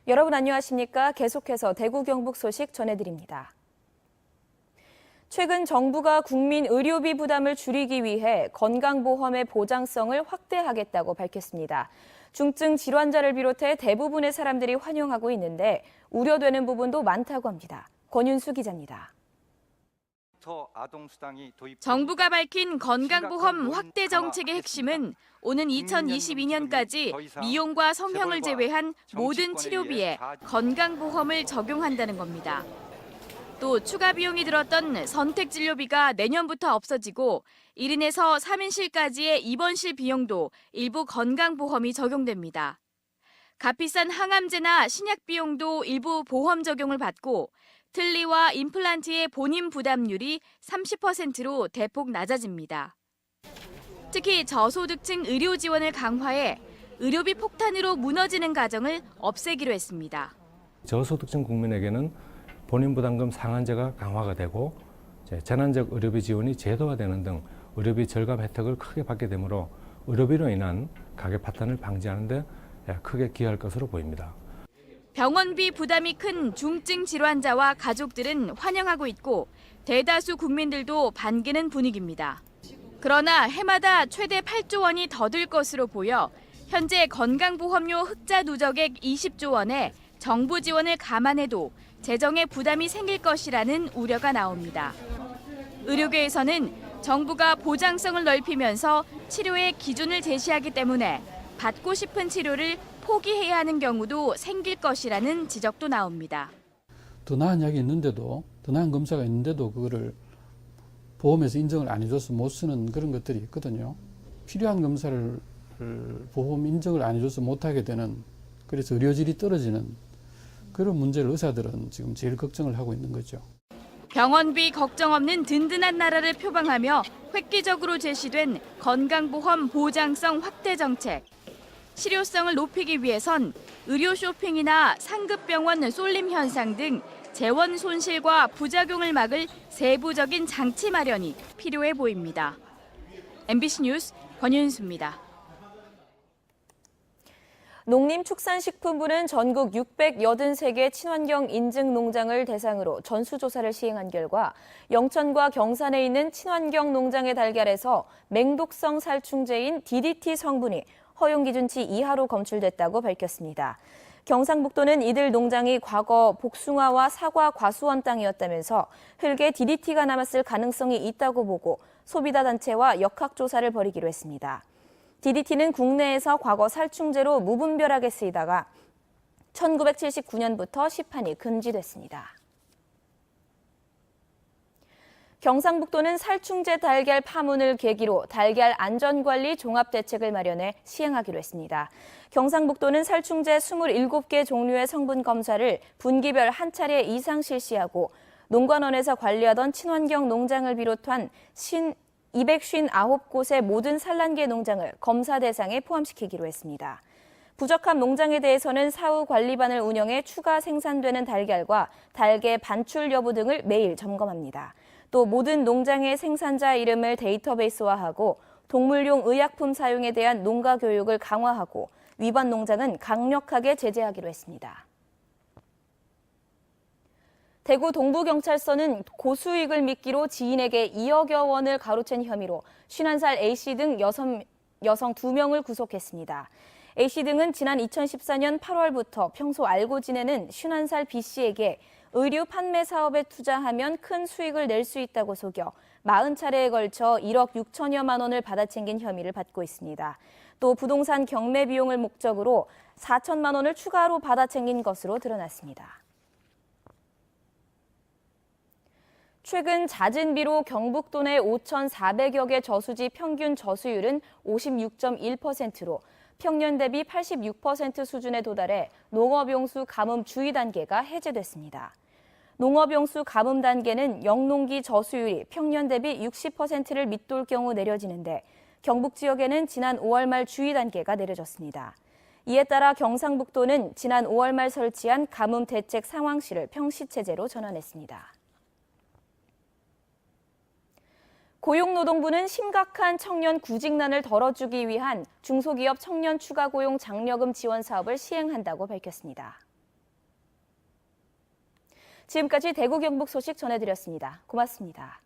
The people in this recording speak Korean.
여러분 안녕하십니까? 계속해서 대구 경북 소식 전해드립니다. 최근 정부가 국민 의료비 부담을 줄이기 위해 건강보험의 보장성을 확대하겠다고 밝혔습니다. 중증 질환자를 비롯해 대부분의 사람들이 환영하고 있는데 우려되는 부분도 많다고 합니다. 권윤수 기자입니다. 정부가 밝힌 건강보험 확대 정책의 핵심은 오는 2022년까지 미용과 성형을 제외한 모든 치료비에 건강보험을 적용한다는 겁니다. 또 추가 비용이 들었던 선택진료비가 내년부터 없어지고 1인에서 3인실까지의 입원실 비용도 일부 건강보험이 적용됩니다. 값비싼 항암제나 신약 비용도 일부 보험 적용을 받고 틀니와 임플란트의 본인 부담률이 30%로 대폭 낮아집니다. 특히 저소득층 의료 지원을 강화해 의료비 폭탄으로 무너지는 가정을 없애기로 했습니다. 저소득층 국민에게는 본인 부담금 상한제가 강화가 되고 재난적 의료비 지원이 제도화되는 등 의료비 절감 혜택을 크게 받게 되므로 의료비로 인한 가계 파탄을 방지하는 데 크게 기여할 것으로 보입니다. 병원비 부담이 큰 중증 질환자와 가족들은 환영하고 있고 대다수 국민들도 반기는 분위기입니다. 그러나 해마다 최대 8조 원이 더 들 것으로 보여 현재 건강보험료 흑자 누적액 20조 원에 정부 지원을 감안해도 재정에 부담이 생길 것이라는 우려가 나옵니다. 의료계에서는 정부가 보장성을 넓히면서 치료의 기준을 제시하기 때문에 받고 싶은 치료를 포기해야 하는 경우도 생길 것이라는 지적도 나옵니다. 더 나은 약이 있는데도, 더 나은 검사가 있는데도 그거를 보험에서 인정을 안 해줘서 못 쓰는 그런 것들이 있거든요. 필요한 검사를 보험 인정을 안 해줘서 못하게 되는, 그래서 의료질이 떨어지는 그런 문제를 의사들은 지금 제일 걱정을 하고 있는 거죠. 병원비 걱정 없는 든든한 나라를 표방하며 획기적으로 제시된 건강보험 보장성 확대 정책. 실효성을 높이기 위해선 의료 쇼핑이나 상급병원 쏠림 현상 등 재원 손실과 부작용을 막을 세부적인 장치 마련이 필요해 보입니다. MBC 뉴스 권윤수입니다. 농림축산식품부는 전국 683개 친환경 인증 농장을 대상으로 전수조사를 시행한 결과 영천과 경산에 있는 친환경 농장의 달걀에서 맹독성 살충제인 DDT 성분이 허용 기준치 이하로 검출됐다고 밝혔습니다. 경상북도는 이들 농장이 과거 복숭아와 사과 과수원 땅이었다면서 흙에 DDT가 남았을 가능성이 있다고 보고 소비자 단체와 역학조사를 벌이기로 했습니다. DDT는 국내에서 과거 살충제로 무분별하게 쓰이다가 1979년부터 시판이 금지됐습니다. 경상북도는 살충제 달걀 파문을 계기로 달걀 안전관리 종합대책을 마련해 시행하기로 했습니다. 경상북도는 살충제 27개 종류의 성분 검사를 분기별 한 차례 이상 실시하고 농관원에서 관리하던 친환경 농장을 비롯한 259곳의 모든 산란계 농장을 검사 대상에 포함시키기로 했습니다. 부적합 농장에 대해서는 사후 관리반을 운영해 추가 생산되는 달걀과 달걀 반출 여부 등을 매일 점검합니다. 또 모든 농장의 생산자 이름을 데이터베이스화하고 동물용 의약품 사용에 대한 농가 교육을 강화하고 위반 농장은 강력하게 제재하기로 했습니다. 대구 동부경찰서는 고수익을 미끼로 지인에게 2억여 원을 가로챈 혐의로 51살 A씨 등 여성 2명을 구속했습니다. A씨 등은 지난 2014년 8월부터 평소 알고 지내는 51살 B씨에게 의류 판매 사업에 투자하면 큰 수익을 낼 수 있다고 속여 40차례에 걸쳐 1억 6천여만 원을 받아챙긴 혐의를 받고 있습니다. 또 부동산 경매 비용을 목적으로 4천만 원을 추가로 받아챙긴 것으로 드러났습니다. 최근 잦은 비로 경북도 내 5,400여 개 저수지 평균 저수율은 56.1%로 평년 대비 86% 수준에 도달해 농업용수 가뭄 주의 단계가 해제됐습니다. 농업용수 가뭄 단계는 영농기 저수율이 평년 대비 60%를 밑돌 경우 내려지는데 경북 지역에는 지난 5월 말 주의 단계가 내려졌습니다. 이에 따라 경상북도는 지난 5월 말 설치한 가뭄 대책 상황실을 평시체제로 전환했습니다. 고용노동부는 심각한 청년 구직난을 덜어주기 위한 중소기업 청년 추가 고용 장려금 지원 사업을 시행한다고 밝혔습니다. 지금까지 대구 경북 소식 전해드렸습니다. 고맙습니다.